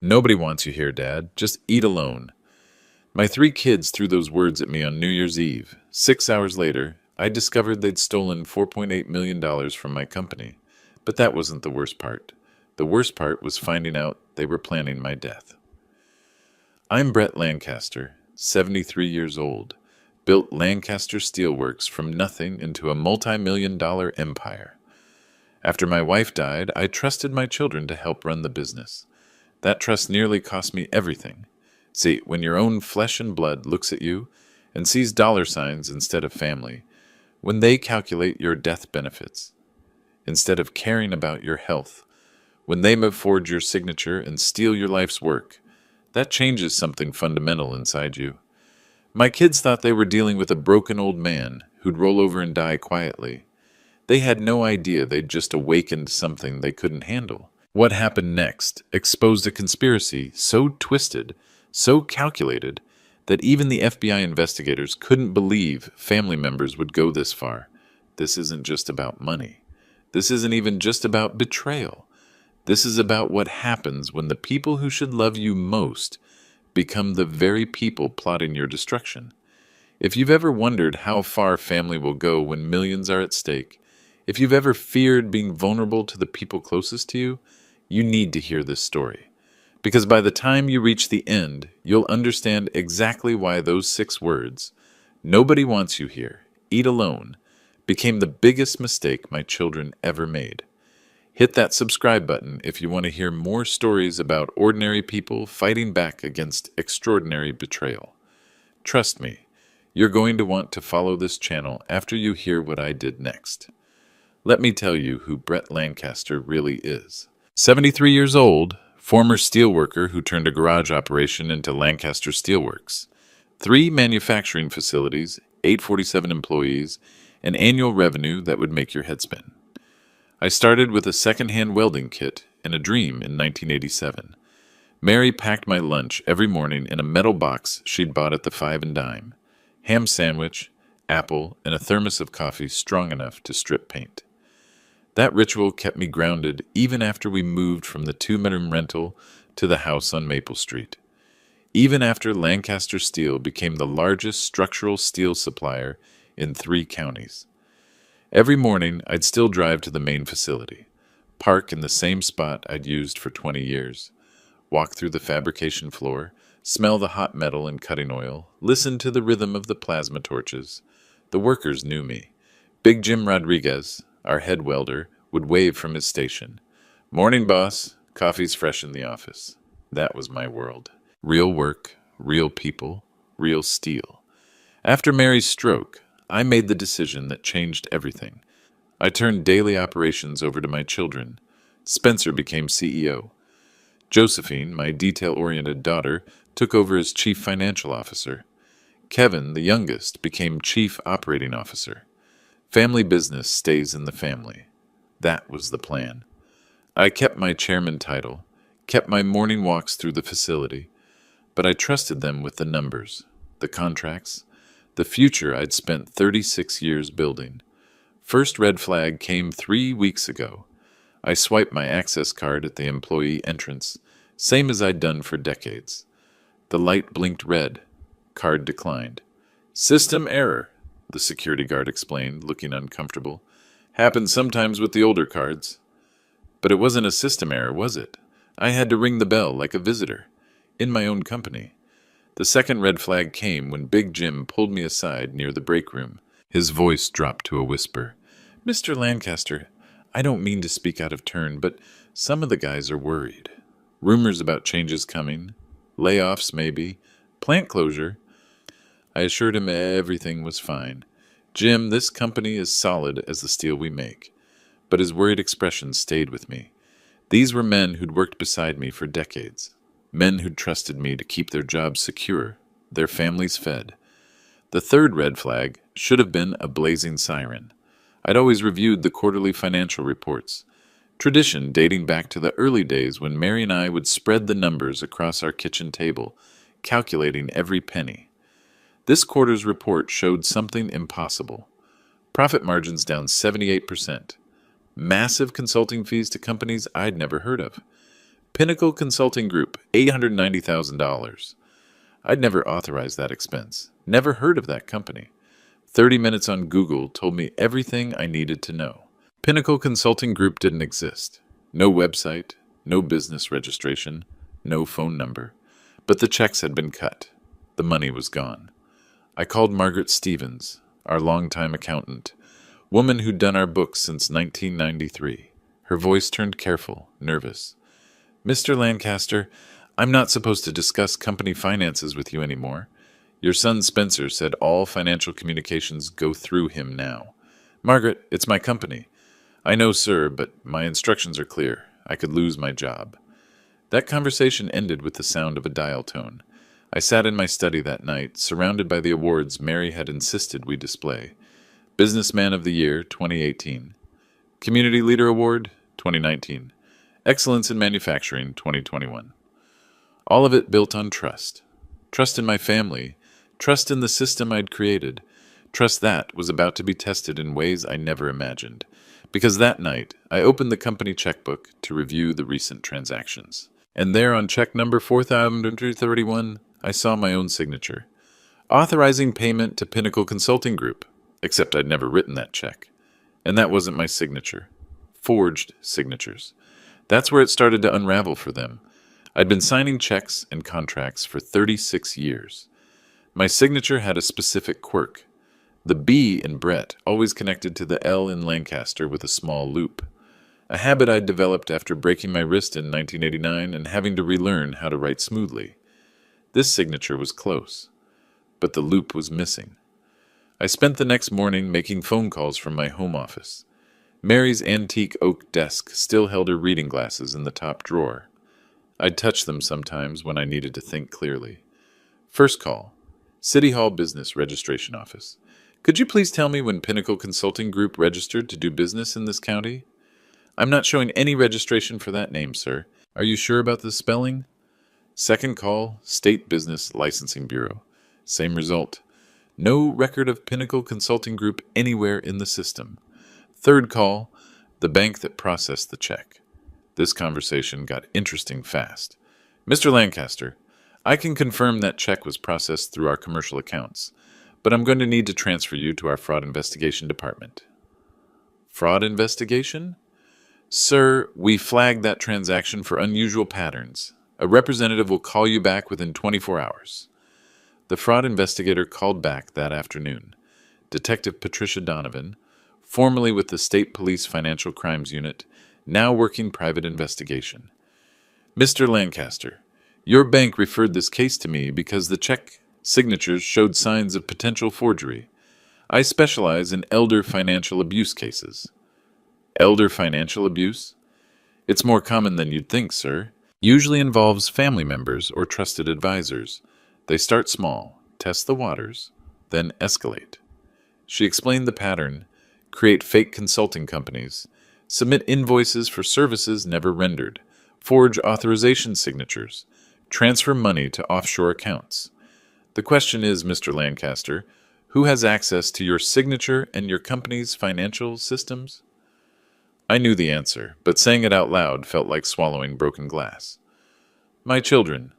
Nobody wants you here, Dad. Just eat alone. My three kids threw those words at me on New Year's Eve. 6 hours later, I discovered they'd stolen $4.8 million from my company. But that wasn't the worst part. The worst part was finding out they were planning my death. I'm Brett Lancaster, 73 years old, built Lancaster Steelworks from nothing into a multi-million-dollar empire. After my wife died, I trusted my children to help run the business. That trust nearly cost me everything. See, when your own flesh and blood looks at you and sees dollar signs instead of family, when they calculate your death benefits instead of caring about your health, when they forge your signature and steal your life's work, that changes something fundamental inside you. My kids thought they were dealing with a broken old man who'd roll over and die quietly. They had no idea they'd just awakened something they couldn't handle. What happened next exposed a conspiracy so twisted, so calculated, that even the FBI investigators couldn't believe family members would go this far. This isn't just about money. This isn't even just about betrayal. This is about what happens when the people who should love you most become the very people plotting your destruction. If you've ever wondered how far family will go when millions are at stake, if you've ever feared being vulnerable to the people closest to you, you need to hear this story. Because by the time you reach the end, you'll understand exactly why those 6 words, "Nobody wants you here, eat alone," became the biggest mistake my children ever made. Hit that subscribe button if you want to hear more stories about ordinary people fighting back against extraordinary betrayal. Trust me, you're going to want to follow this channel after you hear what I did next. Let me tell you who Brett Lancaster really is. 73 years old, former steelworker who turned a garage operation into Lancaster Steelworks. 3 manufacturing facilities, 847 employees, an annual revenue that would make your head spin. I started with a second-hand welding kit and a dream in 1987. Mary packed my lunch every morning in a metal box she'd bought at the Five and Dime. Ham sandwich, apple, and a thermos of coffee strong enough to strip paint. That ritual kept me grounded even after we moved from the 2-bedroom rental to the house on Maple Street. Even after Lancaster Steel became the largest structural steel supplier in 3 counties. Every morning, I'd still drive to the main facility, park in the same spot I'd used for 20 years, walk through the fabrication floor, smell the hot metal and cutting oil, listen to the rhythm of the plasma torches. The workers knew me. Big Jim Rodriguez, our head welder, would wave from his station. "Morning, boss. Coffee's fresh in the office." That was my world. Real work, real people, real steel. After Mary's stroke, I made the decision that changed everything. I turned daily operations over to my children. Spencer became CEO. Josephine, my detail-oriented daughter, took over as chief financial officer. Kevin, the youngest, became chief operating officer. Family business stays in the family. That was the plan. I kept my chairman title, kept my morning walks through the facility, but I trusted them with the numbers, the contracts, the future I'd spent 36 years building. First red flag came 3 weeks ago. I swiped my access card at the employee entrance, same as I'd done for decades. The light blinked red. Card declined. "System error," the security guard explained, looking uncomfortable. "Happens sometimes with the older cards." But it wasn't a system error, was it? I had to ring the bell like a visitor, in my own company. The second red flag came when Big Jim pulled me aside near the break room. His voice dropped to a whisper. "Mr. Lancaster, I don't mean to speak out of turn, but some of the guys are worried. Rumors about changes coming, layoffs maybe, plant closure." I assured him everything was fine. "Jim, this company is solid as the steel we make." But his worried expression stayed with me. These were men who'd worked beside me for decades. Men who'd trusted me to keep their jobs secure, their families fed. The third red flag should have been a blazing siren. I'd always reviewed the quarterly financial reports, tradition dating back to the early days when Mary and I would spread the numbers across our kitchen table, calculating every penny. This quarter's report showed something impossible. Profit margins down 78%. Massive consulting fees to companies I'd never heard of. Pinnacle Consulting Group, $890,000. I'd never authorized that expense. Never heard of that company. 30 minutes on Google told me everything I needed to know. Pinnacle Consulting Group didn't exist. No website, no business registration, no phone number. But the checks had been cut. The money was gone. I called Margaret Stevens, our longtime accountant, woman who'd done our books since 1993. Her voice turned careful, nervous. "Mr. Lancaster, I'm not supposed to discuss company finances with you anymore. Your son Spencer said all financial communications go through him now. Margaret, it's my company. I know, sir, but my instructions are clear. I could lose my job." That conversation ended with the sound of a dial tone. I sat in my study that night, surrounded by the awards Mary had insisted we display. Businessman of the Year, 2018. Community Leader Award, 2019. Excellence in Manufacturing, 2021. All of it built on trust. Trust in my family, trust in the system I'd created, trust that was about to be tested in ways I never imagined. Because that night, I opened the company checkbook to review the recent transactions. And there on check number 4031, I saw my own signature. Authorizing payment to Pinnacle Consulting Group, except I'd never written that check. And that wasn't my signature. Forged signatures. That's where it started to unravel for them. I'd been signing checks and contracts for 36 years. My signature had a specific quirk. The B in Brett always connected to the L in Lancaster with a small loop. A habit I'd developed after breaking my wrist in 1989 and having to relearn how to write smoothly. This signature was close, but the loop was missing. I spent the next morning making phone calls from my home office. Mary's antique oak desk still held her reading glasses in the top drawer. I'd touch them sometimes when I needed to think clearly. First call. City Hall Business Registration Office. Could you please tell me when Pinnacle Consulting Group registered to do business in this county? I'm not showing any registration for that name, sir. Are you sure about the spelling? Second call. State Business Licensing Bureau. Same result. No record of Pinnacle Consulting Group anywhere in the system. Third call. The bank that processed the check. This conversation got interesting fast. "Mr. Lancaster, I can confirm that check was processed through our commercial accounts, but I'm going to need to transfer you to our fraud investigation department." Fraud investigation? "Sir, we flagged that transaction for unusual patterns. A representative will call you back within 24 hours. The fraud investigator called back that afternoon. Detective Patricia Donovan, formerly with the State Police Financial Crimes Unit, now working private investigation. "Mr. Lancaster, your bank referred this case to me because the check signatures showed signs of potential forgery. I specialize in elder financial abuse cases." Elder financial abuse? It's more common than you'd think, sir. Usually involves family members or trusted advisors. They start small, test the waters, then escalate. She explained the pattern: create fake consulting companies, submit invoices for services never rendered, forge authorization signatures, transfer money to offshore accounts. The question is, Mr. Lancaster, who has access to your signature and your company's financial systems? I knew the answer, but saying it out loud felt like swallowing broken glass. My children.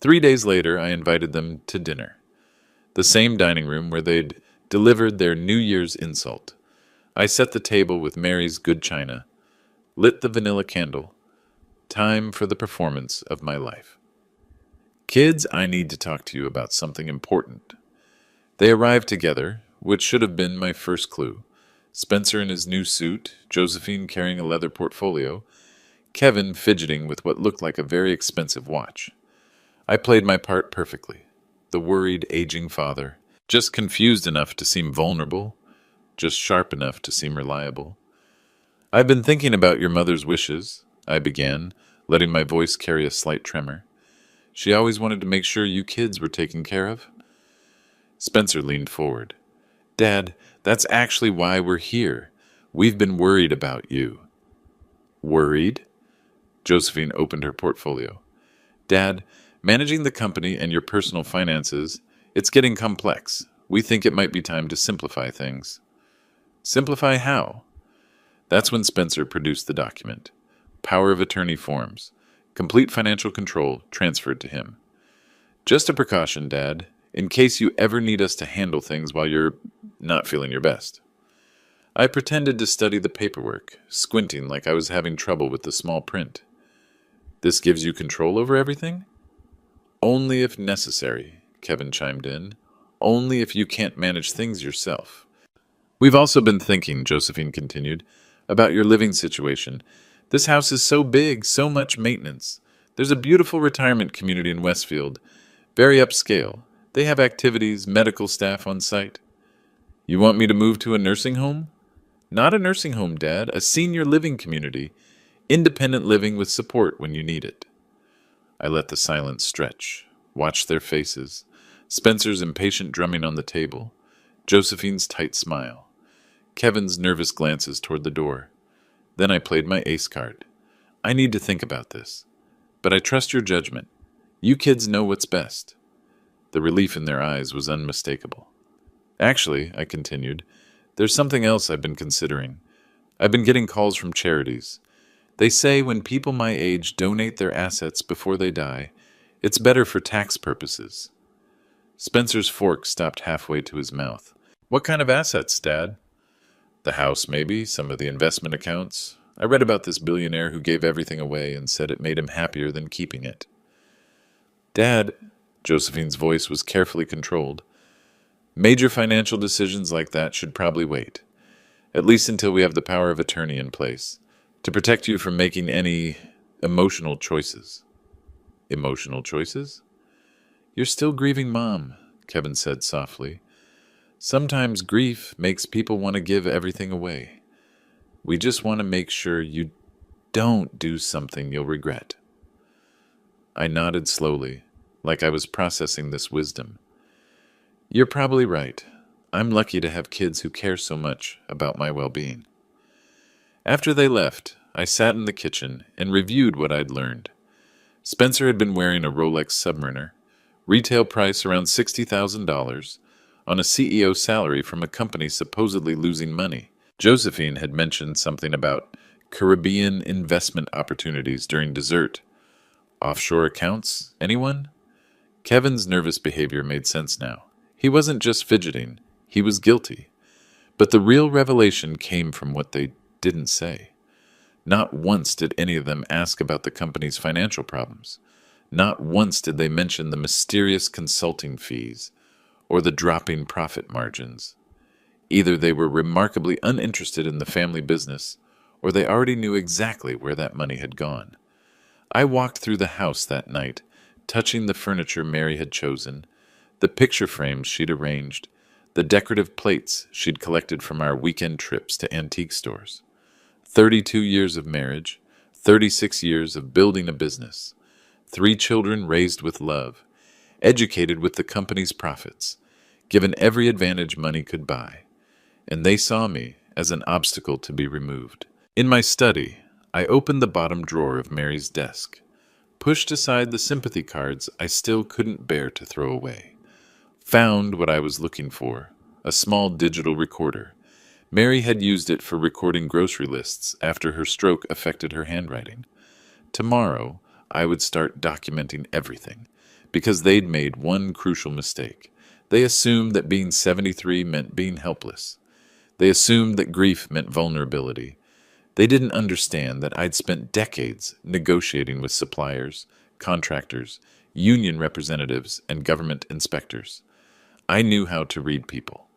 3 days later, I invited them to dinner. The same dining room where they'd delivered their New Year's insult. I set the table with Mary's good china, lit the vanilla candle. Time for the performance of my life. "Kids, I need to talk to you about something important." They arrived together, which should have been my first clue. Spencer in his new suit, Josephine carrying a leather portfolio, Kevin fidgeting with what looked like a very expensive watch. I played my part perfectly. The worried, aging father, just confused enough to seem vulnerable, just sharp enough to seem reliable. "I've been thinking about your mother's wishes," I began, letting my voice carry a slight tremor. "She always wanted to make sure you kids were taken care of." Spencer leaned forward. "Dad, that's actually why we're here. We've been worried about you." "Worried?" Josephine opened her portfolio. "Dad, managing the company and your personal finances, it's getting complex. We think it might be time to simplify things." "Simplify how?" That's when Spencer produced the document. power of attorney forms. Complete financial control transferred to him. Just a precaution, Dad, in case you ever need us to handle things while you're not feeling your best. I pretended to study the paperwork, squinting like I was having trouble with the small print. This gives you control over everything? Only if necessary, Kevin chimed in. Only if you can't manage things yourself. We've also been thinking, Josephine continued, about your living situation. This house is so big, so much maintenance. There's a beautiful retirement community in Westfield, very upscale. They have activities, medical staff on site. You want me to move to a nursing home? Not a nursing home, Dad, a senior living community. Independent living with support when you need it. I let the silence stretch, watched their faces, Spencer's impatient drumming on the table, Josephine's tight smile, Kevin's nervous glances toward the door. Then I played my ace card. I need to think about this, but I trust your judgment. You kids know what's best. The relief in their eyes was unmistakable. Actually, I continued, there's something else I've been considering. I've been getting calls from charities. They say when people my age donate their assets before they die, it's better for tax purposes. Spencer's fork stopped halfway to his mouth. What kind of assets, Dad? The house, maybe, some of the investment accounts. I read about this billionaire who gave everything away and said it made him happier than keeping it. Dad, Josephine's voice was carefully controlled. Major financial decisions like that should probably wait, at least until we have the power of attorney in place, to protect you from making any emotional choices. Emotional choices? You're still grieving Mom, Kevin said softly. Sometimes grief makes people want to give everything away. We just want to make sure you don't do something you'll regret. I nodded slowly, like I was processing this wisdom. You're probably right. I'm lucky to have kids who care so much about my well-being. After they left, I sat in the kitchen and reviewed what I'd learned. Spencer had been wearing a Rolex Submariner, retail price around $60,000, on a CEO salary from a company supposedly losing money. Josephine had mentioned something about Caribbean investment opportunities during dessert. Offshore accounts? Anyone? Kevin's nervous behavior made sense now. He wasn't just fidgeting, he was guilty. But the real revelation came from what they didn't say. Not once did any of them ask about the company's financial problems. Not once did they mention the mysterious consulting fees or the dropping profit margins. Either they were remarkably uninterested in the family business, or they already knew exactly where that money had gone. I walked through the house that night, touching the furniture Mary had chosen, the picture frames she'd arranged, the decorative plates she'd collected from our weekend trips to antique stores. 32 years of marriage, 36 years of building a business, 3 children raised with love, educated with the company's profits, given every advantage money could buy. And they saw me as an obstacle to be removed. In my study, I opened the bottom drawer of Mary's desk, pushed aside the sympathy cards I still couldn't bear to throw away, found what I was looking for, a small digital recorder. Mary had used it for recording grocery lists after her stroke affected her handwriting. Tomorrow, I would start documenting everything, because they'd made one crucial mistake. They assumed that being 73 meant being helpless. They assumed that grief meant vulnerability. They didn't understand that I'd spent decades negotiating with suppliers, contractors, union representatives, and government inspectors. I knew how to read people.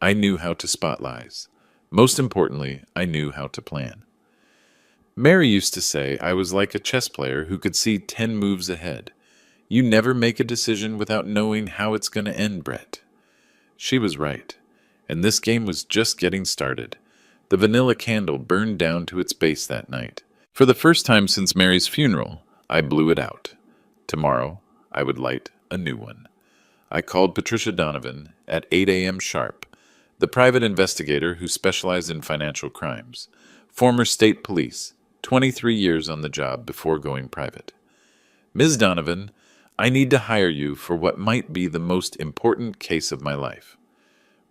I knew how to spot lies. Most importantly, I knew how to plan. Mary used to say I was like a chess player who could see 10 moves ahead. You never make a decision without knowing how it's going to end, Brett. She was right, and this game was just getting started. The vanilla candle burned down to its base that night. For the first time since Mary's funeral, I blew it out. Tomorrow, I would light a new one. I called Patricia Donovan at 8 a.m. sharp, the private investigator who specialized in financial crimes, former state police, 23 years on the job before going private. Ms. Donovan, I need to hire you for what might be the most important case of my life.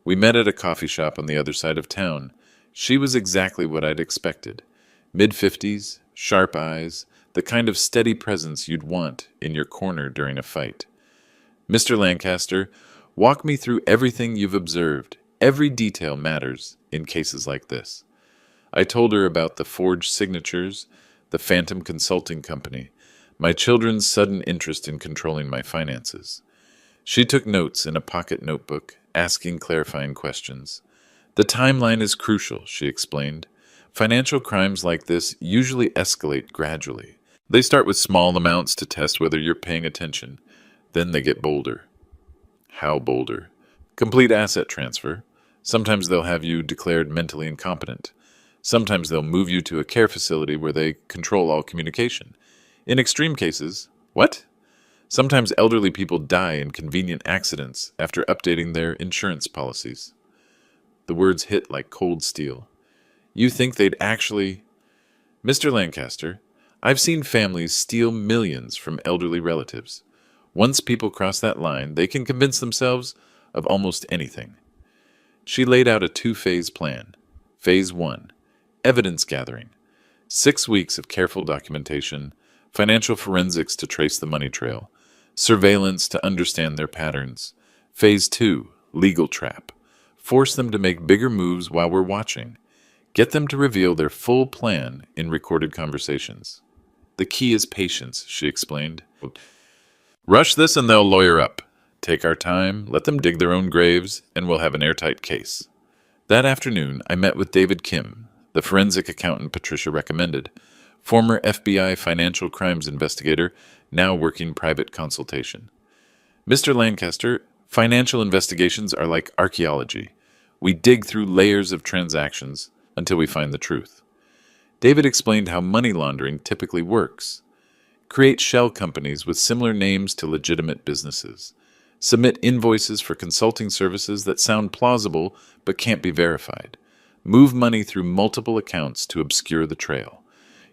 We met at a coffee shop on the other side of town. She was exactly what I'd expected. Mid-50s, sharp eyes, the kind of steady presence you'd want in your corner during a fight. Mr. Lancaster, walk me through everything you've observed. Every detail matters in cases like this. I told her about the forged signatures, the phantom consulting company, my children's sudden interest in controlling my finances. She took notes in a pocket notebook, asking clarifying questions. The timeline is crucial, she explained. Financial crimes like this usually escalate gradually. They start with small amounts to test whether you're paying attention. Then they get bolder. How bolder? Complete asset transfer. Sometimes they'll have you declared mentally incompetent. Sometimes they'll move you to a care facility where they control all communication. In extreme cases, what? Sometimes elderly people die in convenient accidents after updating their insurance policies. The words hit like cold steel. You think they'd actually... Mr. Lancaster, I've seen families steal millions from elderly relatives. Once people cross that line, they can convince themselves of almost anything. She laid out a two-phase plan. Phase 1, evidence gathering. 6 weeks of careful documentation, financial forensics to trace the money trail, surveillance to understand their patterns. Phase 2, legal trap. Force them to make bigger moves while we're watching. Get them to reveal their full plan in recorded conversations. The key is patience, she explained. Rush this and they'll lawyer up. Take our time, let them dig their own graves, and we'll have an airtight case. That afternoon, I met with David Kim, the forensic accountant Patricia recommended, former FBI financial crimes investigator, now working private consultation. Mr. Lancaster, financial investigations are like archaeology. We dig through layers of transactions until we find the truth. David explained how money laundering typically works. Create shell companies with similar names to legitimate businesses. Submit invoices for consulting services that sound plausible but can't be verified. Move money through multiple accounts to obscure the trail.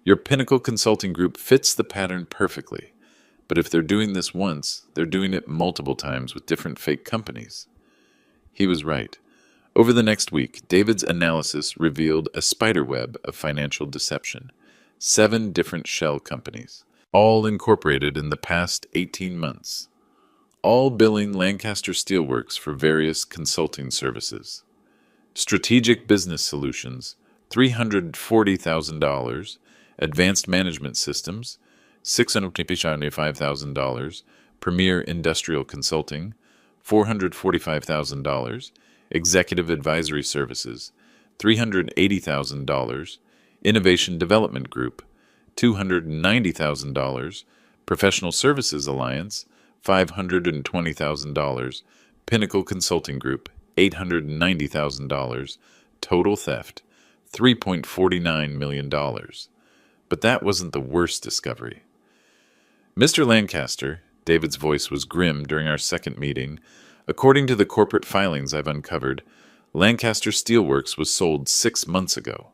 Your Pinnacle Consulting Group fits the pattern perfectly. But if they're doing this once, they're doing it multiple times with different fake companies. He was right. Over the next week, David's analysis revealed a spiderweb of financial deception. 7 different shell companies, all incorporated in the past 18 months. All billing Lancaster Steelworks for various consulting services. Strategic Business Solutions, $340,000. Advanced Management Systems, $675,000. Premier Industrial Consulting, $445,000. Executive Advisory Services, $380,000. Innovation Development Group, $290,000. Professional Services Alliance, $520,000. Pinnacle Consulting Group, $890,000. Total theft, $3.49 million. But that wasn't the worst discovery. Mr. Lancaster, David's voice was grim during our second meeting. According to the corporate filings I've uncovered, Lancaster Steelworks was sold 6 months ago.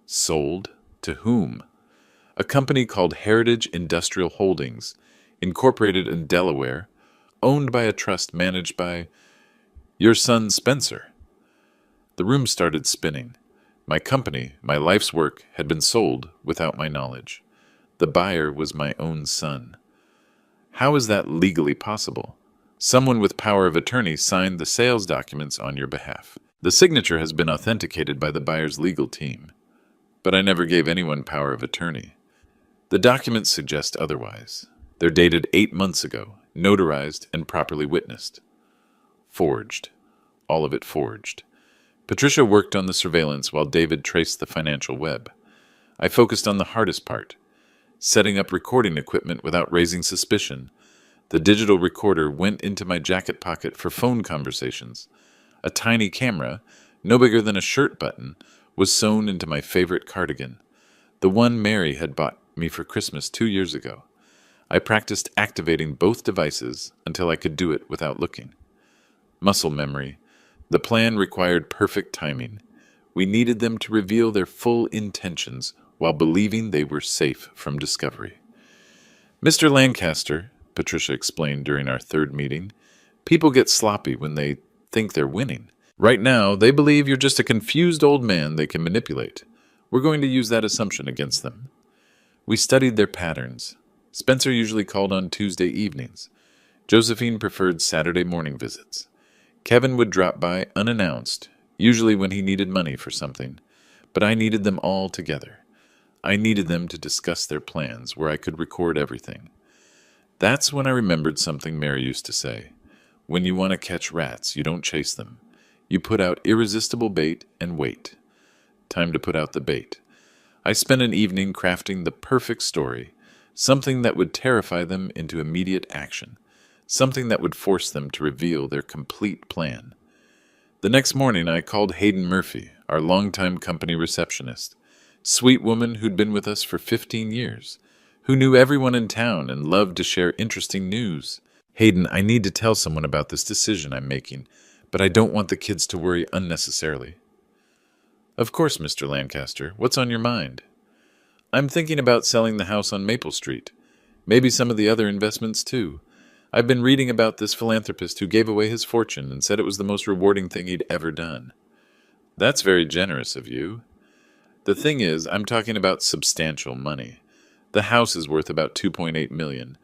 Sold? To whom? A company called Heritage Industrial Holdings, incorporated in Delaware, owned by a trust managed by your son Spencer. The room started spinning. My company, my life's work, had been sold without my knowledge. The buyer was my own son. How is that legally possible? Someone with power of attorney signed the sales documents on your behalf. The signature has been authenticated by the buyer's legal team. But I never gave anyone power of attorney. The documents suggest otherwise. They're dated 8 months ago, notarized and properly witnessed. Forged. All of it forged. Patricia worked on the surveillance while David traced the financial web. I focused on the hardest part, setting up recording equipment without raising suspicion. The digital recorder went into my jacket pocket for phone conversations. A tiny camera, no bigger than a shirt button, was sewn into my favorite cardigan, the one Mary had bought me for Christmas 2 years ago. I practiced activating both devices until I could do it without looking. Muscle memory. The plan required perfect timing. We needed them to reveal their full intentions while believing they were safe from discovery. Mr. Lancaster, Patricia explained during our third meeting, people get sloppy when they think they're winning. Right now, they believe you're just a confused old man they can manipulate. We're going to use that assumption against them. We studied their patterns. Spencer usually called on Tuesday evenings. Josephine preferred Saturday morning visits. Kevin would drop by unannounced, usually when he needed money for something, but I needed them all together. I needed them to discuss their plans where I could record everything. That's when I remembered something Mary used to say. When you want to catch rats, you don't chase them. You put out irresistible bait and wait. Time to put out the bait. I spent an evening crafting the perfect story, something that would terrify them into immediate action, something that would force them to reveal their complete plan. The next morning, I called Hayden Murphy, our longtime company receptionist, sweet woman who'd been with us for 15 years, who knew everyone in town and loved to share interesting news. Hayden, I need to tell someone about this decision I'm making, but I don't want the kids to worry unnecessarily. Of course, Mr. Lancaster. What's on your mind? I'm thinking about selling the house on Maple Street. Maybe some of the other investments, too. I've been reading about this philanthropist who gave away his fortune and said it was the most rewarding thing he'd ever done. That's very generous of you. The thing is, I'm talking about substantial money. The house is worth about $2.8 million.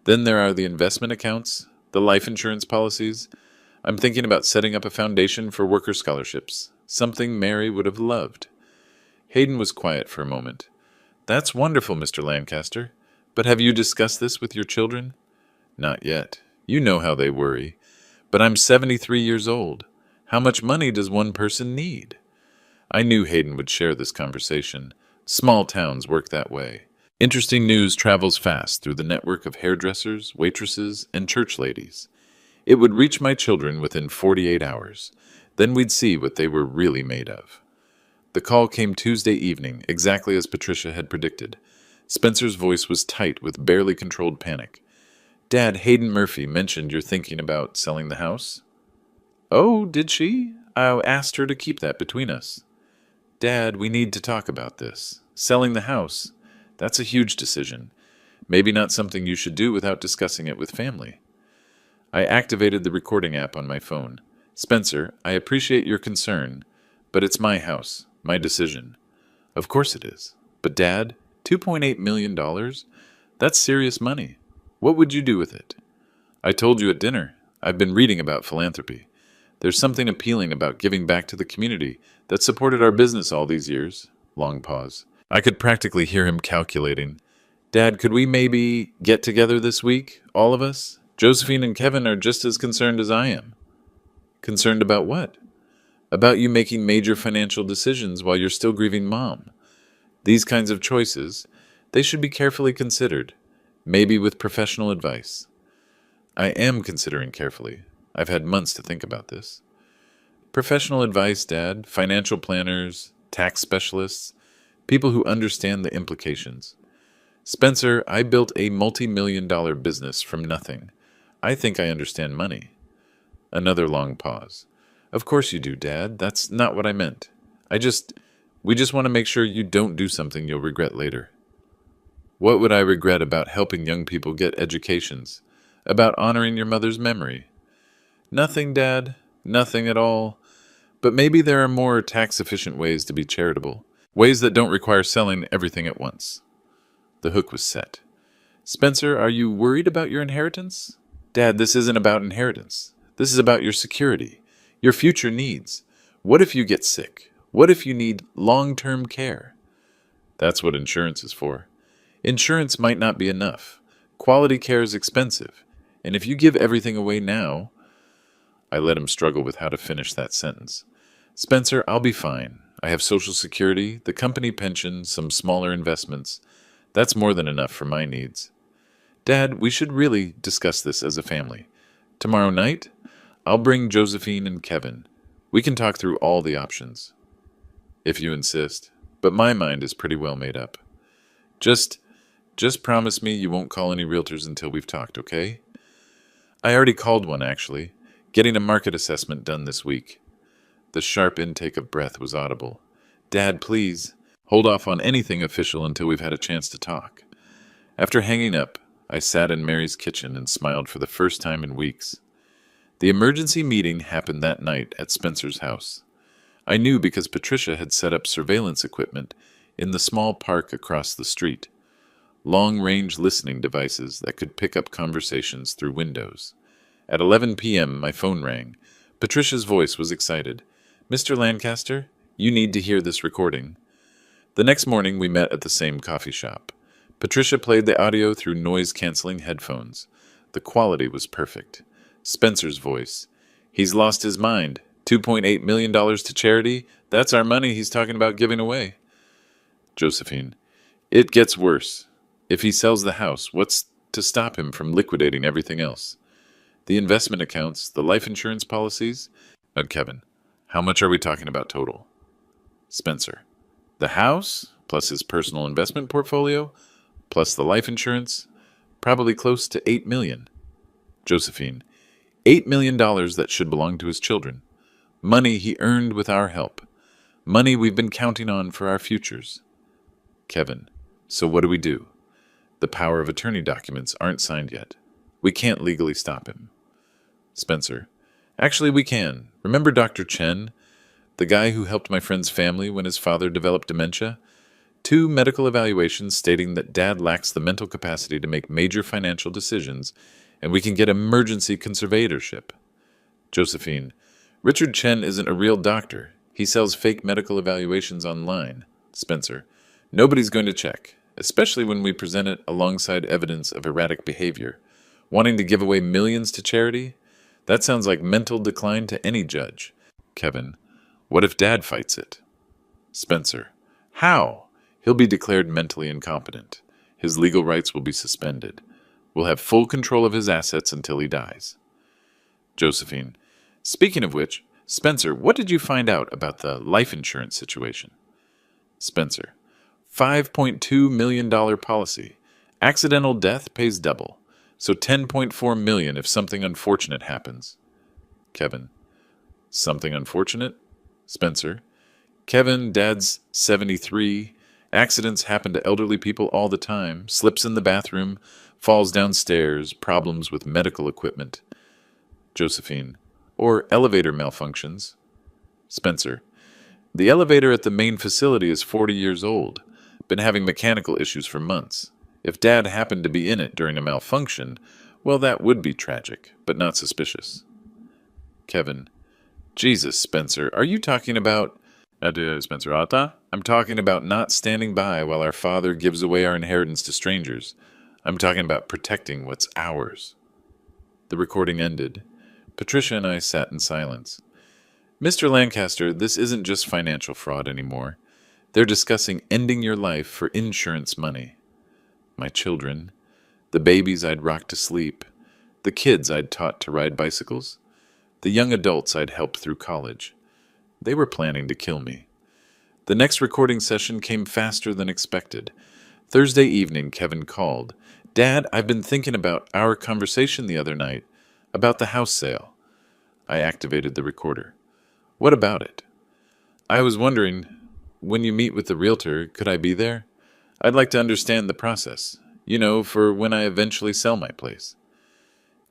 Then there are the investment accounts, the life insurance policies. I'm thinking about setting up a foundation for worker scholarships, something Mary would have loved. Hayden was quiet for a moment. That's wonderful, Mr. Lancaster. But have you discussed this with your children? Not yet. You know how they worry. But I'm 73 years old. How much money does one person need? I knew Hayden would share this conversation. Small towns work that way. Interesting news travels fast through the network of hairdressers, waitresses, and church ladies. It would reach my children within 48 hours. Then we'd see what they were really made of. The call came Tuesday evening, exactly as Patricia had predicted. Spencer's voice was tight with barely controlled panic. Dad, Hayden Murphy mentioned you're thinking about selling the house. Oh, did she? I asked her to keep that between us. Dad, we need to talk about this. Selling the house. That's a huge decision. Maybe not something you should do without discussing it with family. I activated the recording app on my phone. Spencer, I appreciate your concern, but it's my house, my decision. Of course it is. But Dad, $2.8 million? That's serious money. What would you do with it? I told you at dinner. I've been reading about philanthropy. There's something appealing about giving back to the community that supported our business all these years. Long pause. I could practically hear him calculating. Dad, could we maybe get together this week, all of us? Josephine and Kevin are just as concerned as I am. Concerned about what? About you making major financial decisions while you're still grieving Mom. These kinds of choices, they should be carefully considered, maybe with professional advice. I am considering carefully. I've had months to think about this. Professional advice, Dad, financial planners, tax specialists, people who understand the implications. Spencer, I built a multi-million-dollar business from nothing. I think I understand money. Another long pause. Of course you do, Dad. That's not what I meant. We just want to make sure you don't do something you'll regret later. What would I regret about helping young people get educations? About honoring your mother's memory? Nothing, Dad. Nothing at all. But maybe there are more tax-efficient ways to be charitable. Ways that don't require selling everything at once. The hook was set. Spencer, are you worried about your inheritance? Dad, this isn't about inheritance. This is about your security, your future needs. What if you get sick? What if you need long-term care? That's what insurance is for. Insurance might not be enough. Quality care is expensive. And if you give everything away now... I let him struggle with how to finish that sentence. Spencer, I'll be fine. I have Social Security, the company pension, some smaller investments. That's more than enough for my needs. Dad, we should really discuss this as a family. Tomorrow night, I'll bring Josephine and Kevin. We can talk through all the options. If you insist. But my mind is pretty well made up. Just promise me you won't call any realtors until we've talked, okay? I already called one, actually. Getting a market assessment done this week. The sharp intake of breath was audible. Dad, please, hold off on anything official until we've had a chance to talk. After hanging up, I sat in Mary's kitchen and smiled for the first time in weeks. The emergency meeting happened that night at Spencer's house. I knew because Patricia had set up surveillance equipment in the small park across the street. long-range listening devices that could pick up conversations through windows. At 11 p.m., my phone rang. Patricia's voice was excited. "Mr. Lancaster, you need to hear this recording." The next morning, we met at the same coffee shop. Patricia played the audio through noise-canceling headphones. The quality was perfect. Spencer's voice. "He's lost his mind. $2.8 million to charity? That's our money he's talking about giving away." Josephine. "It gets worse. If he sells the house, what's to stop him from liquidating everything else? The investment accounts, the life insurance policies?" Kevin. "How much are we talking about total?" Spencer. "The house, plus his personal investment portfolio, plus the life insurance, probably close to $8 million. Josephine. $8 million that should belong to his children. Money he earned with our help. Money we've been counting on for our futures." Kevin. "So what do we do? The power of attorney documents aren't signed yet. We can't legally stop him." Spencer. "Actually, we can. Remember Dr. Chen, the guy who helped my friend's family when his father developed dementia? 2 medical evaluations stating that Dad lacks the mental capacity to make major financial decisions, and we can get emergency conservatorship." Josephine. "Richard Chen isn't a real doctor. He sells fake medical evaluations online." Spencer. "Nobody's going to check, especially when we present it alongside evidence of erratic behavior. Wanting to give away millions to charity? That sounds like mental decline to any judge." Kevin. "What if Dad fights it?" Spencer. "How? He'll be declared mentally incompetent. His legal rights will be suspended. We'll have full control of his assets until he dies." Josephine. "Speaking of which, Spencer, what did you find out about the life insurance situation?" Spencer. $5.2 million policy. Accidental death pays double. So $10.4 million if something unfortunate happens. Kevin. Something unfortunate? Spencer. Kevin, Dad's 73. Accidents happen to elderly people all the time. Slips in the bathroom, falls downstairs, problems with medical equipment. Josephine. Or elevator malfunctions. Spencer. The elevator at the main facility is 40 years old. Been having mechanical issues for months. If Dad happened to be in it during a malfunction, well, that would be tragic, but not suspicious. Kevin. Jesus, Spencer, are you talking about... Spencer, I'm talking about not standing by while our father gives away our inheritance to strangers. I'm talking about protecting what's ours. The recording ended. Patricia and I sat in silence. "Mr. Lancaster, this isn't just financial fraud anymore. They're discussing ending your life for insurance money. My children, the babies I'd rocked to sleep, the kids I'd taught to ride bicycles, the young adults I'd helped through college. They were planning to kill me." The next recording session came faster than expected. Thursday evening, Kevin called. "Dad, I've been thinking about our conversation the other night, about the house sale." I activated the recorder. "What about it?" "I was wondering, when you meet with the realtor, could I be there? I'd like to understand the process, for when I eventually sell my place."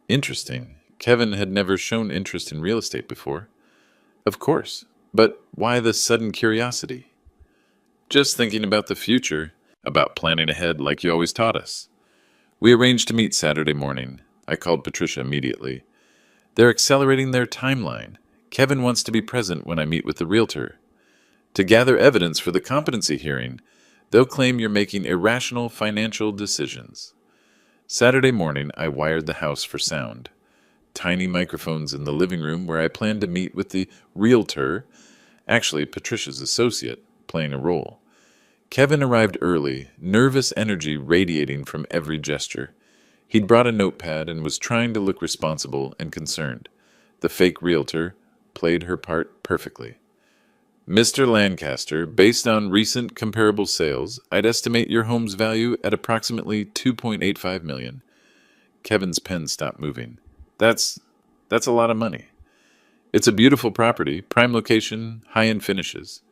Interesting. Kevin had never shown interest in real estate before. "Of course. But why this sudden curiosity?" "Just thinking about the future, about planning ahead like you always taught us." We arranged to meet Saturday morning. I called Patricia immediately. "They're accelerating their timeline. Kevin wants to be present when I meet with the realtor. To gather evidence for the competency hearing, they'll claim you're making irrational financial decisions." Saturday morning, I wired the house for sound. Tiny microphones in the living room where I planned to meet with the realtor, actually Patricia's associate, playing a role. Kevin arrived early, nervous energy radiating from every gesture. He'd brought a notepad and was trying to look responsible and concerned. The fake realtor played her part perfectly. "Mr. Lancaster, based on recent comparable sales, I'd estimate your home's value at approximately $2.85 million. Kevin's pen stopped moving. That's a lot of money. "It's a beautiful property, prime location, high-end finishes."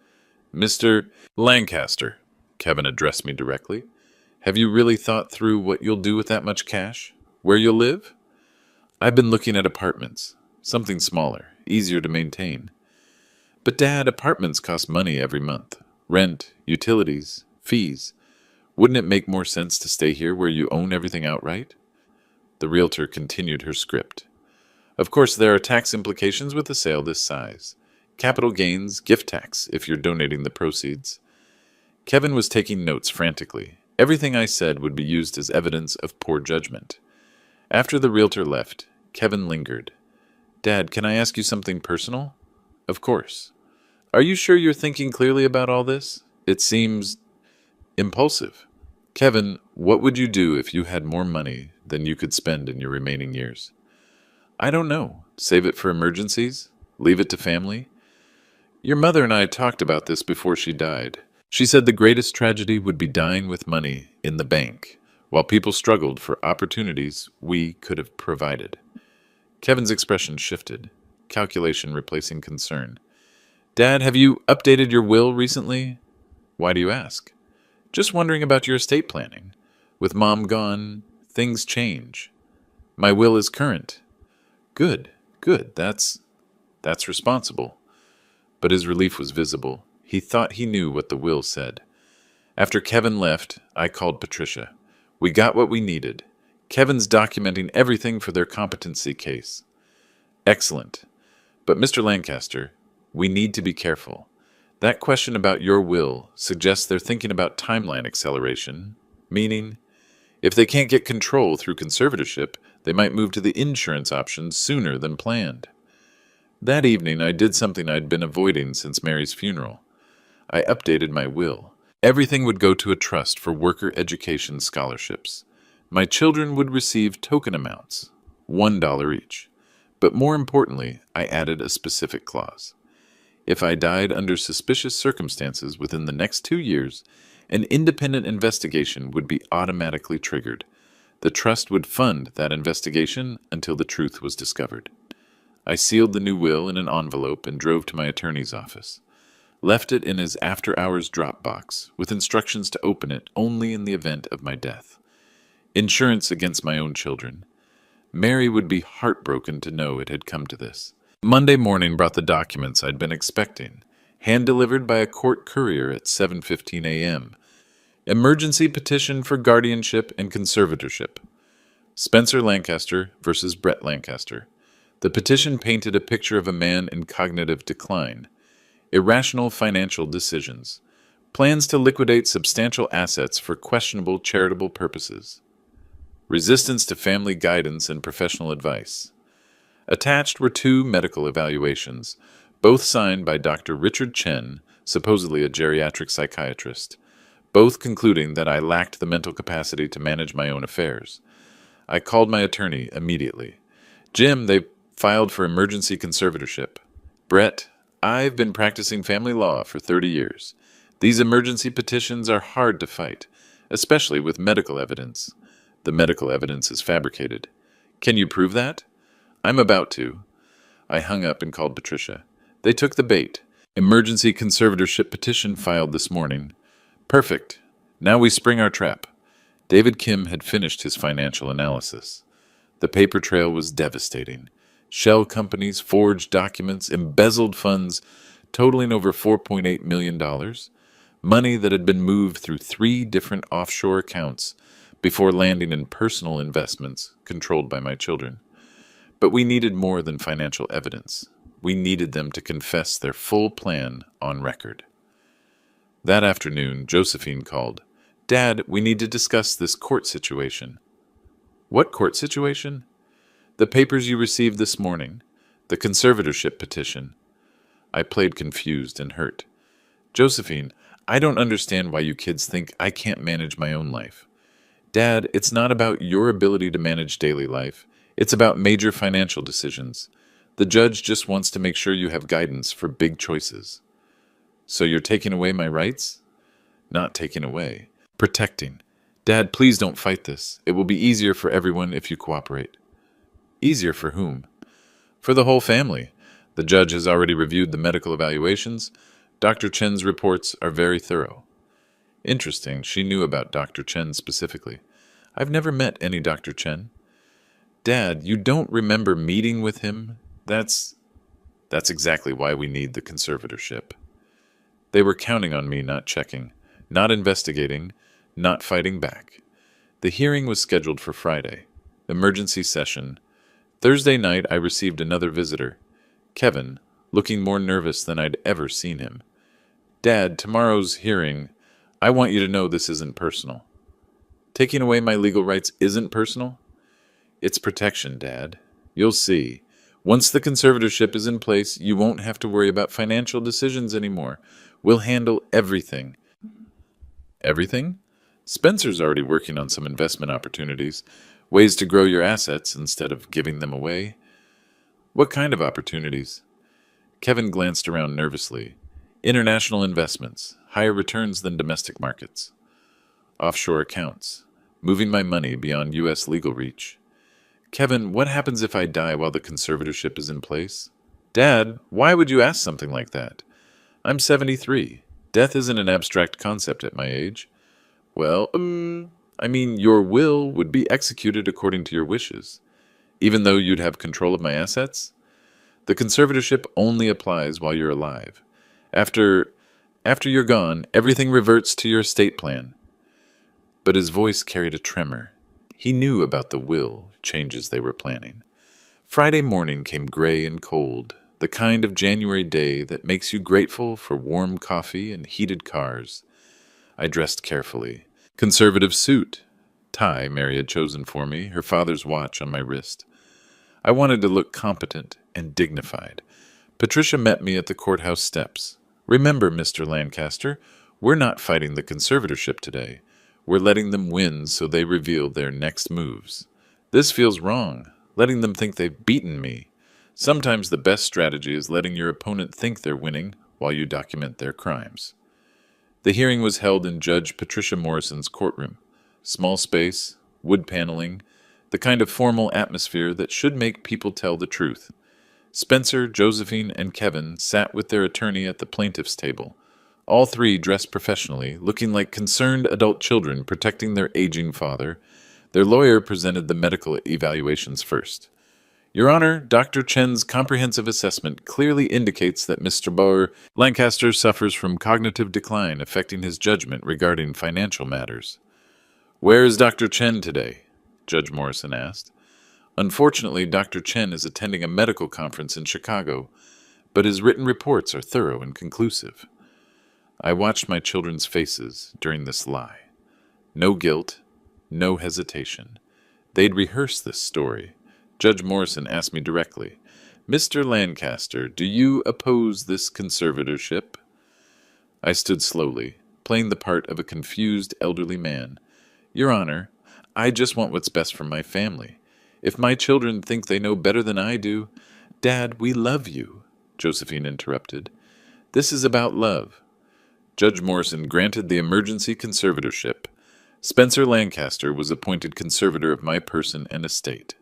"Mr. Lancaster," Kevin addressed me directly, "have you really thought through what you'll do with that much cash? Where you'll live?" "I've been looking at apartments. Something smaller, easier to maintain." "But Dad, apartments cost money every month. Rent, utilities, fees. Wouldn't it make more sense to stay here where you own everything outright? The realtor continued her script. Of course, there are tax implications with a sale this size. Capital gains, gift tax, if you're donating the proceeds. Kevin was taking notes frantically. Everything I said would be used as evidence of poor judgment. After the realtor left, Kevin lingered. Dad, can I ask you something personal? Of course. Are you sure you're thinking clearly about all this? It seems impulsive. Kevin, what would you do if you had more money than you could spend in your remaining years? I don't know. Save it for emergencies? Leave it to family? Your mother and I talked about this before she died. She said the greatest tragedy would be dying with money in the bank, while people struggled for opportunities we could have provided. Kevin's expression shifted, calculation replacing concern. Dad, have you updated your will recently? Why do you ask? Just wondering about your estate planning. With Mom gone, things change. My will is current. Good, good, that's responsible. But his relief was visible. He thought he knew what the will said. After Kevin left, I called Patricia. We got what we needed. Kevin's documenting everything for their competency case. Excellent. But Mr. Lancaster, we need to be careful. That question about your will suggests they're thinking about timeline acceleration, meaning, if they can't get control through conservatorship, they might move to the insurance option sooner than planned. That evening, I did something I'd been avoiding since Mary's funeral. I updated my will. Everything would go to a trust for worker education scholarships. My children would receive token amounts, $1 each. But more importantly, I added a specific clause. If I died under suspicious circumstances within the next 2 years, an independent investigation would be automatically triggered. The trust would fund that investigation until the truth was discovered. I sealed the new will in an envelope and drove to my attorney's office. Left it in his after-hours drop box, with instructions to open it only in the event of my death. Insurance against my own children. Mary would be heartbroken to know it had come to this. Monday morning brought the documents I'd been expecting, hand-delivered by a court courier at 7:15 a.m. Emergency petition for guardianship and conservatorship. Spencer Lancaster versus Brett Lancaster. The petition painted a picture of a man in cognitive decline. Irrational financial decisions. Plans to liquidate substantial assets for questionable charitable purposes. Resistance to family guidance and professional advice. Attached were 2 medical evaluations, both signed by Dr. Richard Chen, supposedly a geriatric psychiatrist, both concluding that I lacked the mental capacity to manage my own affairs. I called my attorney immediately. Jim, they filed for emergency conservatorship. Brett, I've been practicing family law for 30 years. These emergency petitions are hard to fight, especially with medical evidence. The medical evidence is fabricated. Can you prove that? I'm about to. I hung up and called Patricia. They took the bait. Emergency conservatorship petition filed this morning. Perfect. Now we spring our trap. David Kim had finished his financial analysis. The paper trail was devastating. Shell companies, forged documents, embezzled funds totaling over $4.8 million. Money that had been moved through 3 different offshore accounts before landing in personal investments controlled by my children. But we needed more than financial evidence. We needed them to confess their full plan on record. That afternoon, Josephine called. Dad, we need to discuss this court situation. What court situation? The papers you received this morning. The conservatorship petition. I played confused and hurt. Josephine, I don't understand why you kids think I can't manage my own life. Dad, it's not about your ability to manage daily life. It's about major financial decisions. The judge just wants to make sure you have guidance for big choices. So you're taking away my rights? Not taking away. Protecting. Dad, please don't fight this. It will be easier for everyone if you cooperate. Easier for whom? For the whole family. The judge has already reviewed the medical evaluations. Dr. Chen's reports are very thorough. Interesting, she knew about Dr. Chen specifically. I've never met any Dr. Chen. Dad, you don't remember meeting with him? That's exactly why we need the conservatorship. They were counting on me not checking, not investigating, not fighting back. The hearing was scheduled for Friday. Emergency session. Thursday night, I received another visitor. Kevin, looking more nervous than I'd ever seen him. Dad, tomorrow's hearing, I want you to know this isn't personal. Taking away my legal rights isn't personal? It's protection, Dad. You'll see. Once the conservatorship is in place, you won't have to worry about financial decisions anymore. We'll handle everything. Everything? Spencer's already working on some investment opportunities, ways to grow your assets instead of giving them away. What kind of opportunities? Kevin glanced around nervously. International investments, higher returns than domestic markets. Offshore accounts, moving my money beyond U.S. legal reach. Kevin, what happens if I die while the conservatorship is in place? Dad, why would you ask something like that? I'm 73. Death isn't an abstract concept at my age. Well, your will would be executed according to your wishes, even though you'd have control of my assets. The conservatorship only applies while you're alive. After you're gone, everything reverts to your estate plan. But his voice carried a tremor. He knew about the will changes they were planning. Friday morning came gray and cold, the kind of January day that makes you grateful for warm coffee and heated cars. I dressed carefully. Conservative suit. Tie Mary had chosen for me, her father's watch on my wrist. I wanted to look competent and dignified. Patricia met me at the courthouse steps. Remember, Mr. Lancaster, we're not fighting the conservatorship today. We're letting them win so they reveal their next moves. This feels wrong, letting them think they've beaten me. Sometimes the best strategy is letting your opponent think they're winning while you document their crimes. The hearing was held in Judge Patricia Morrison's courtroom. Small space, wood paneling, the kind of formal atmosphere that should make people tell the truth. Spencer, Josephine, and Kevin sat with their attorney at the plaintiff's table. All three dressed professionally, looking like concerned adult children protecting their aging father. Their lawyer presented the medical evaluations first. Your Honor, Dr. Chen's comprehensive assessment clearly indicates that Mr. Lancaster suffers from cognitive decline affecting his judgment regarding financial matters. Where is Dr. Chen today? Judge Morrison asked. Unfortunately, Dr. Chen is attending a medical conference in Chicago, but his written reports are thorough and conclusive. I watched my children's faces during this lie. No guilt, no hesitation. They'd rehearsed this story. Judge Morrison asked me directly, Mr. Lancaster, do you oppose this conservatorship? I stood slowly, playing the part of a confused elderly man. Your Honor, I just want what's best for my family. If my children think they know better than I do— Dad, we love you, Josephine interrupted. This is about love. Judge Morrison granted the emergency conservatorship. Spencer Lancaster was appointed conservator of my person and estate.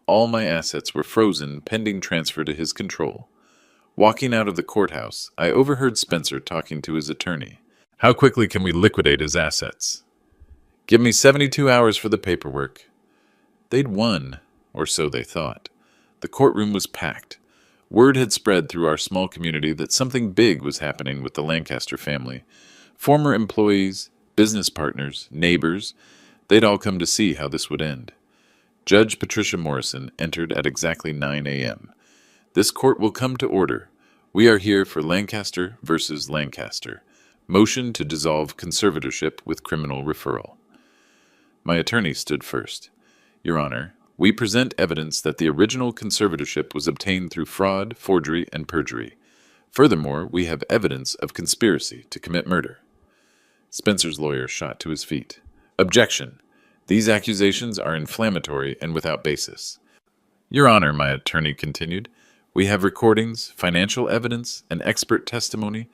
All my assets were frozen pending transfer to his control. Walking out of the courthouse, I overheard Spencer talking to his attorney. How quickly can we liquidate his assets? Give me 72 hours for the paperwork. They'd won, or so they thought. The courtroom was packed. Word had spread through our small community that something big was happening with the Lancaster family. Former employees, business partners, neighbors, they'd all come to see how this would end. Judge Patricia Morrison entered at exactly 9 a.m. This court will come to order. We are here for Lancaster versus Lancaster. Motion to dissolve conservatorship with criminal referral. My attorney stood first. Your Honor, we present evidence that the original conservatorship was obtained through fraud, forgery, and perjury. Furthermore, we have evidence of conspiracy to commit murder. Spencer's lawyer shot to his feet. Objection. These accusations are inflammatory and without basis. Your Honor, my attorney continued, we have recordings, financial evidence, and expert testimony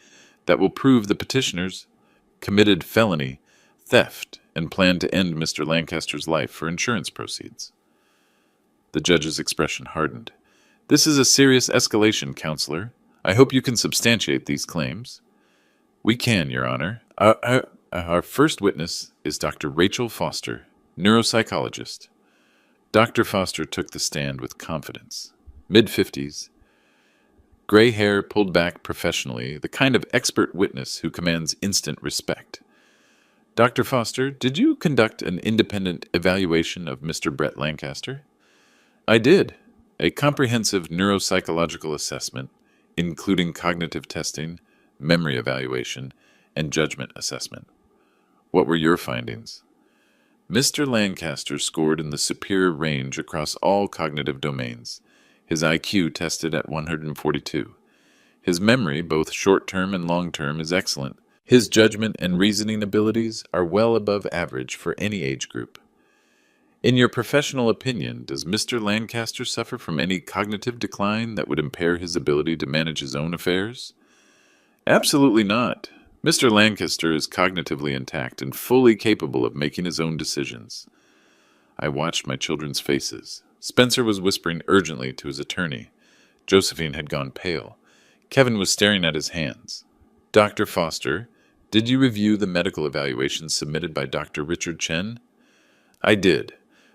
that will prove the petitioners committed felony, theft, and planned to end Mr. Lancaster's life for insurance proceeds. The judge's expression hardened. This is a serious escalation, Counselor. I hope you can substantiate these claims. We can, Your Honor. Our first witness is Dr. Rachel Foster, neuropsychologist. Dr. Foster took the stand with confidence. Mid-50s, gray hair pulled back professionally, the kind of expert witness who commands instant respect. Dr. Foster, did you conduct an independent evaluation of Mr. Brett Lancaster? I did. A comprehensive neuropsychological assessment, including cognitive testing, memory evaluation, and judgment assessment. What were your findings? Mr. Lancaster scored in the superior range across all cognitive domains. His IQ tested at 142. His memory, both short-term and long-term, is excellent. His judgment and reasoning abilities are well above average for any age group. In your professional opinion, does Mr. Lancaster suffer from any cognitive decline that would impair his ability to manage his own affairs? Absolutely not. Mr. Lancaster is cognitively intact and fully capable of making his own decisions. I watched my children's faces. Spencer was whispering urgently to his attorney. Josephine had gone pale. Kevin was staring at his hands. Dr. Foster, did you review the medical evaluations submitted by Dr. Richard Chen? I did.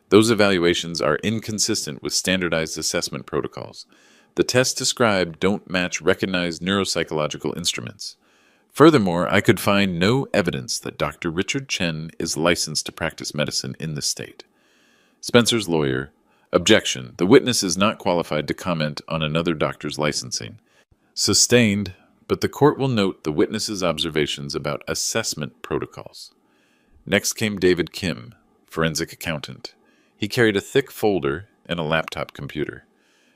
Those evaluations are inconsistent with standardized assessment protocols. The tests described don't match recognized neuropsychological instruments. Furthermore, I could find no evidence that Dr. Richard Chen is licensed to practice medicine in the state. Spencer's lawyer, objection. The witness is not qualified to comment on another doctor's licensing. Sustained, but the court will note the witness's observations about assessment protocols. Next came David Kim, forensic accountant. He carried a thick folder and a laptop computer.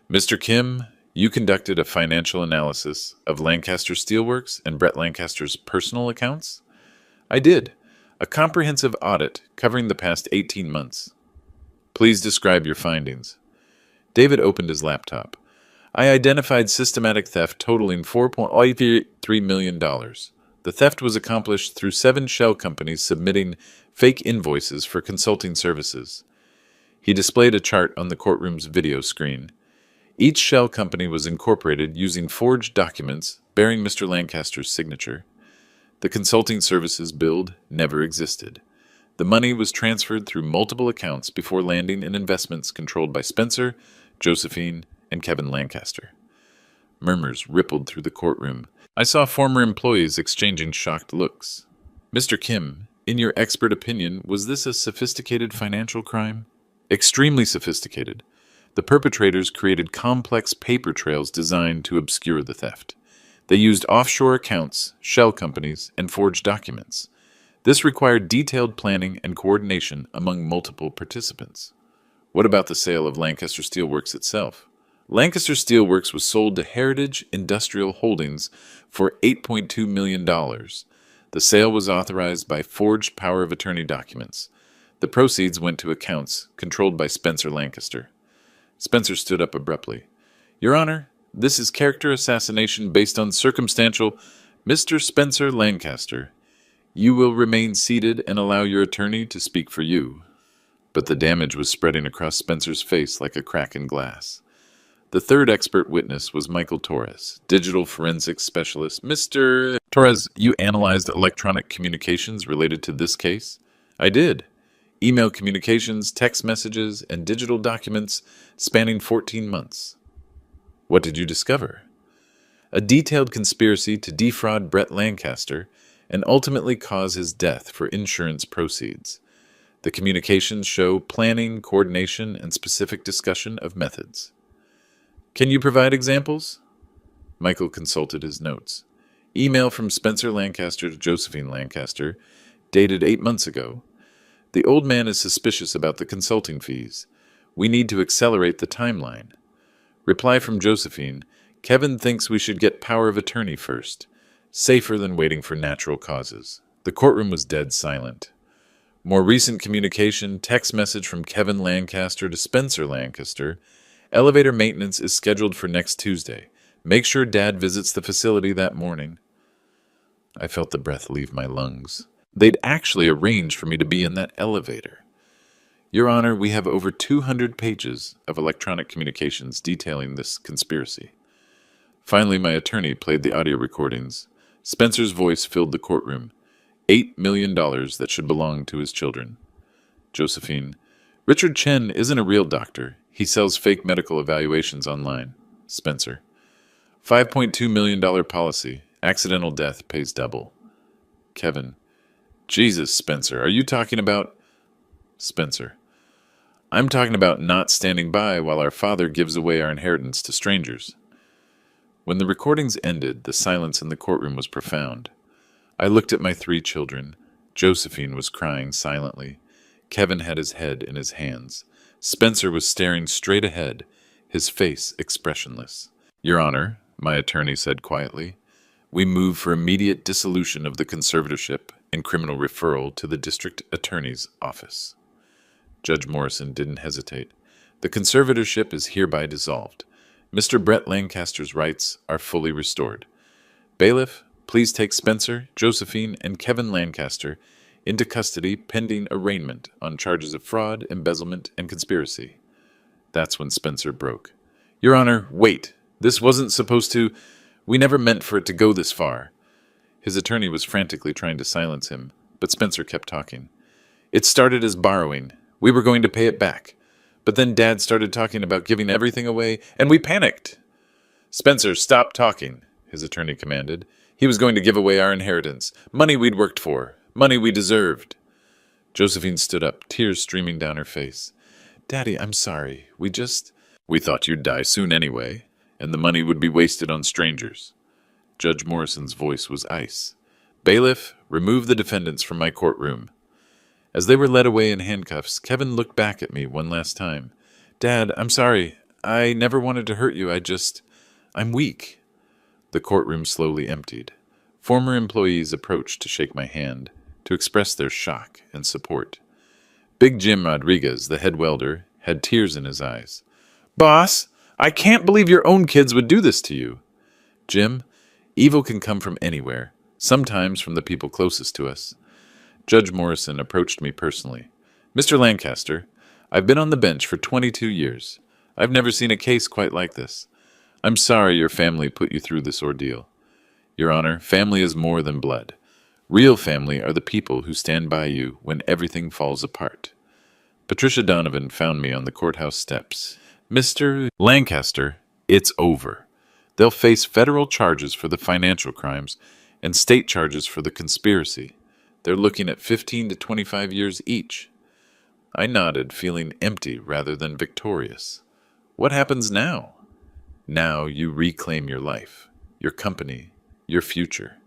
Mr. Kim, you conducted a financial analysis of Lancaster Steelworks and Brett Lancaster's personal accounts? I did. A comprehensive audit covering the past 18 months. Please describe your findings. David opened his laptop. I identified systematic theft totaling $4.83 million. The theft was accomplished through 7 shell companies submitting fake invoices for consulting services. He displayed a chart on the courtroom's video screen. Each shell company was incorporated using forged documents bearing Mr. Lancaster's signature. The consulting services billed never existed. The money was transferred through multiple accounts before landing in investments controlled by Spencer, Josephine, and Kevin Lancaster. Murmurs rippled through the courtroom. I saw former employees exchanging shocked looks. Mr. Kim, in your expert opinion, was this a sophisticated financial crime? Extremely sophisticated. The perpetrators created complex paper trails designed to obscure the theft. They used offshore accounts, shell companies, and forged documents. This required detailed planning and coordination among multiple participants. What about the sale of Lancaster Steelworks itself? Lancaster Steelworks was sold to Heritage Industrial Holdings for $8.2 million. The sale was authorized by forged power of attorney documents. The proceeds went to accounts controlled by Spencer Lancaster. Spencer stood up abruptly. Your Honor, this is character assassination based on circumstantial... Mr. Spencer Lancaster, you will remain seated and allow your attorney to speak for you. But the damage was spreading across Spencer's face like a crack in glass. The third expert witness was Michael Torres, digital forensics specialist. Mr. Torres, you analyzed electronic communications related to this case? I did. Email communications, text messages, and digital documents spanning 14 months. What did you discover? A detailed conspiracy to defraud Brett Lancaster and ultimately cause his death for insurance proceeds. The communications show planning, coordination, and specific discussion of methods. Can you provide examples? Michael consulted his notes. Email from Spencer Lancaster to Josephine Lancaster, dated 8 months ago. The old man is suspicious about the consulting fees. We need to accelerate the timeline. Reply from Josephine. Kevin thinks we should get power of attorney first. Safer than waiting for natural causes. The courtroom was dead silent. More recent communication, text message from Kevin Lancaster to Spencer Lancaster. Elevator maintenance is scheduled for next Tuesday. Make sure Dad visits the facility that morning. I felt the breath leave my lungs. They'd actually arranged for me to be in that elevator. Your Honor, we have over 200 pages of electronic communications detailing this conspiracy. Finally, my attorney played the audio recordings. Spencer's voice filled the courtroom. $8 million that should belong to his children. Josephine, Richard Chen isn't a real doctor. He sells fake medical evaluations online. Spencer, $5.2 million policy. Accidental death pays double. Kevin, Jesus, Spencer, are you talking about... Spencer. I'm talking about not standing by while our father gives away our inheritance to strangers. When the recordings ended, the silence in the courtroom was profound. I looked at my 3 children. Josephine was crying silently. Kevin had his head in his hands. Spencer was staring straight ahead, his face expressionless. Your Honor, my attorney said quietly, we move for immediate dissolution of the conservatorship and criminal referral to the district attorney's office. Judge Morrison didn't hesitate. The conservatorship is hereby dissolved. Mr. Brett Lancaster's rights are fully restored. Bailiff, please take Spencer, Josephine, and Kevin Lancaster into custody pending arraignment on charges of fraud, embezzlement, and conspiracy. That's when Spencer broke. Your Honor, wait. This wasn't supposed to... We never meant for it to go this far. His attorney was frantically trying to silence him, but Spencer kept talking. It started as borrowing. We were going to pay it back. But then Dad started talking about giving everything away, and we panicked. Spencer, stop talking, his attorney commanded. He was going to give away our inheritance, money we'd worked for, money we deserved. Josephine stood up, tears streaming down her face. Daddy, I'm sorry. We thought you'd die soon anyway, and the money would be wasted on strangers. Judge Morrison's voice was ice. Bailiff, remove the defendants from my courtroom. As they were led away in handcuffs, Kevin looked back at me one last time. Dad, I'm sorry. I never wanted to hurt you. I'm weak. The courtroom slowly emptied. Former employees approached to shake my hand, to express their shock and support. Big Jim Rodriguez, the head welder, had tears in his eyes. Boss, I can't believe your own kids would do this to you. Jim, evil can come from anywhere, sometimes from the people closest to us. Judge Morrison approached me personally. Mr. Lancaster, I've been on the bench for 22 years. I've never seen a case quite like this. I'm sorry your family put you through this ordeal. Your Honor, family is more than blood. Real family are the people who stand by you when everything falls apart. Patricia Donovan found me on the courthouse steps. Mr. Lancaster, it's over. They'll face federal charges for the financial crimes and state charges for the conspiracy. They're looking at 15 to 25 years each. I nodded, feeling empty rather than victorious. What happens now? Now you reclaim your life, your company, your future.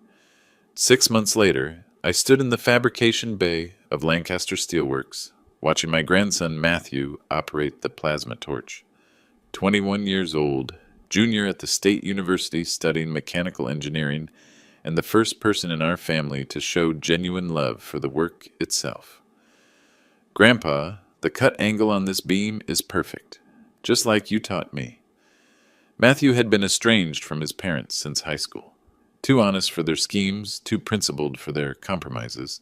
6 months later, I stood in the fabrication bay of Lancaster Steelworks, watching my grandson Matthew operate the plasma torch. 21 years old, junior at the State University studying mechanical engineering, and the first person in our family to show genuine love for the work itself. Grandpa, the cut angle on this beam is perfect, just like you taught me. Matthew had been estranged from his parents since high school. Too honest for their schemes, too principled for their compromises.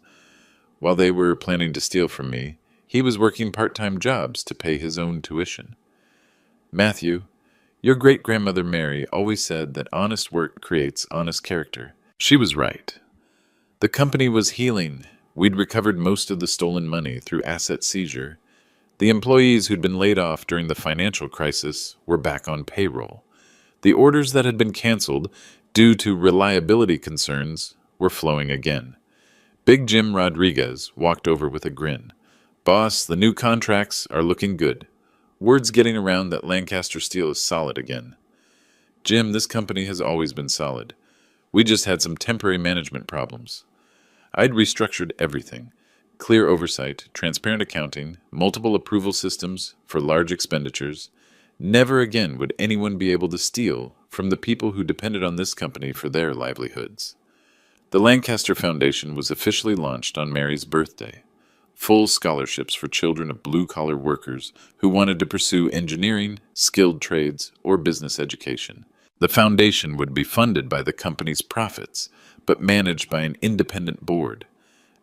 While they were planning to steal from me, he was working part-time jobs to pay his own tuition. Matthew, your great-grandmother Mary always said that honest work creates honest character. She was right. The company was healing. We'd recovered most of the stolen money through asset seizure. The employees who'd been laid off during the financial crisis were back on payroll. The orders that had been canceled due to reliability concerns were flowing again. Big Jim Rodriguez walked over with a grin. Boss, the new contracts are looking good. Word's getting around that Lancaster Steel is solid again. Jim, this company has always been solid. We just had some temporary management problems. I'd restructured everything. Clear oversight, transparent accounting, multiple approval systems for large expenditures. Never again would anyone be able to steal from the people who depended on this company for their livelihoods. The Lancaster Foundation was officially launched on Mary's birthday. Full scholarships for children of blue-collar workers who wanted to pursue engineering, skilled trades, or business education. The foundation would be funded by the company's profits, but managed by an independent board.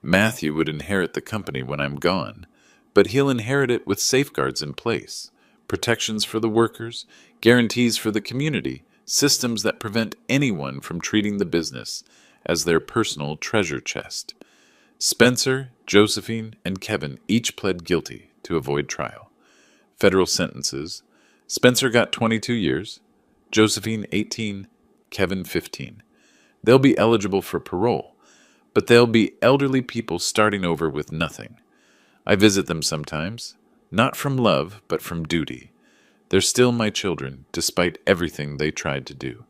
Matthew would inherit the company when I'm gone, but he'll inherit it with safeguards in place, protections for the workers, guarantees for the community, systems that prevent anyone from treating the business as their personal treasure chest. Spencer, Josephine, and Kevin each pled guilty to avoid trial. Federal sentences: Spencer got 22 years, Josephine 18, Kevin 15. They'll be eligible for parole, but they'll be elderly people starting over with nothing. I visit them sometimes, not from love, but from duty. They're still my children, despite everything they tried to do.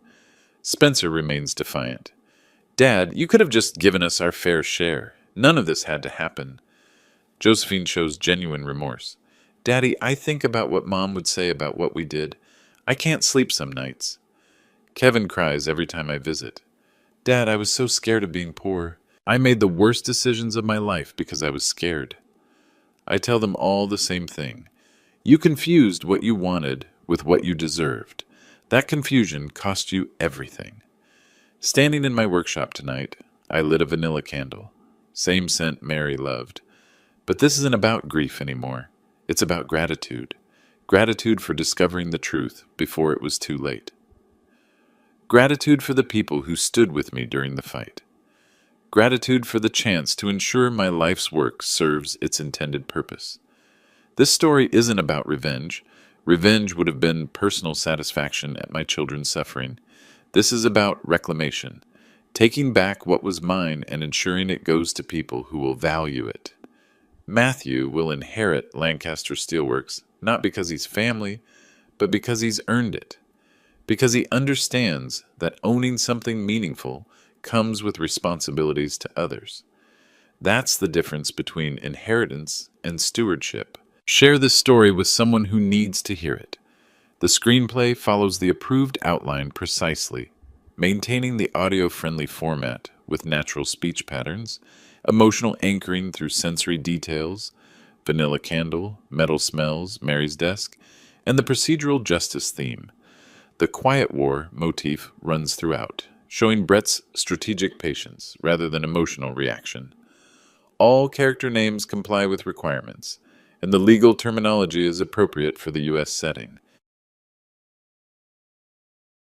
Spencer remains defiant. Dad, you could have just given us our fair share. None of this had to happen. Josephine shows genuine remorse. Daddy, I think about what Mom would say about what we did. I can't sleep some nights. Kevin cries every time I visit. Dad, I was so scared of being poor. I made the worst decisions of my life because I was scared. I tell them all the same thing. You confused what you wanted with what you deserved. That confusion cost you everything. Standing in my workshop tonight, I lit a vanilla candle. Same scent Mary loved. But this isn't about grief anymore. It's about gratitude. Gratitude for discovering the truth before it was too late. Gratitude for the people who stood with me during the fight. Gratitude for the chance to ensure my life's work serves its intended purpose. This story isn't about revenge. Revenge would have been personal satisfaction at my children's suffering. This is about reclamation, taking back what was mine and ensuring it goes to people who will value it. Matthew will inherit Lancaster Steelworks, not because he's family, but because he's earned it. Because he understands that owning something meaningful comes with responsibilities to others. That's the difference between inheritance and stewardship. Share this story with someone who needs to hear it. The screenplay follows the approved outline precisely, maintaining the audio-friendly format with natural speech patterns, emotional anchoring through sensory details, vanilla candle, metal smells, Mary's desk, and the procedural justice theme. The quiet war motif runs throughout, showing Brett's strategic patience rather than emotional reaction. All character names comply with requirements, and the legal terminology is appropriate for the U.S. setting.